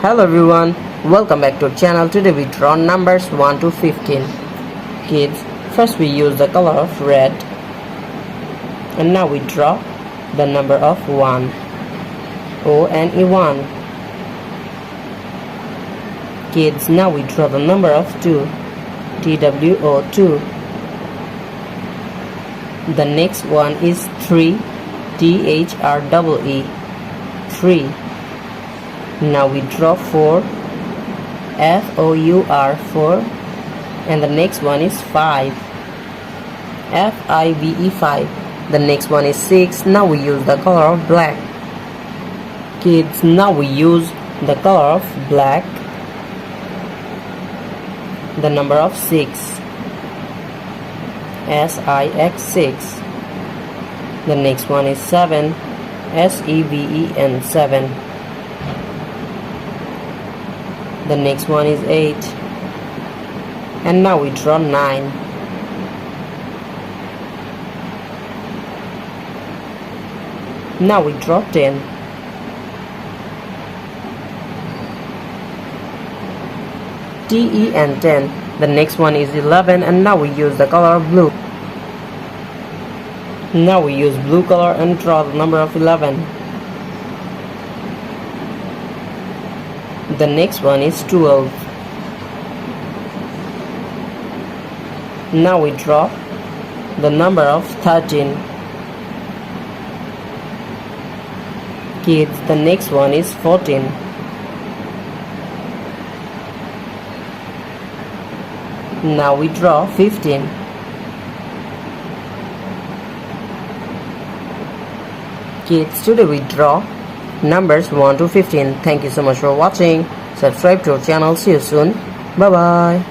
Hello everyone, welcome back to our channel. Today we draw numbers 1 to 15. Kids, first we use the color of red. And now we draw the number of 1. O-N-E 1. Kids, now we draw the number of 2. T-W-O 2. The next one is 3. T-H-R-E-E 3. Now we draw 4. F-O-U-R 4. And the next one is 5. F-I-V-E 5. The next one is 6. Now we use the color of black. Kids, now we use the color of black. The number of 6. S-I-X 6. The next one is 7. S-E-V-E-N 7. The next one is 8. And now we draw 9. Now we draw 10. T-E-N 10. The next one is 11, and now we use the color of blue. Now we use blue color and draw the number of 11. The next one is 12. Now we draw the number of 13. Kids, the next one is 14. Now we draw 15. Kids, today we draw numbers 1 to 15. Thank you so much for watching. Subscribe to our channel. See you soon. Bye bye.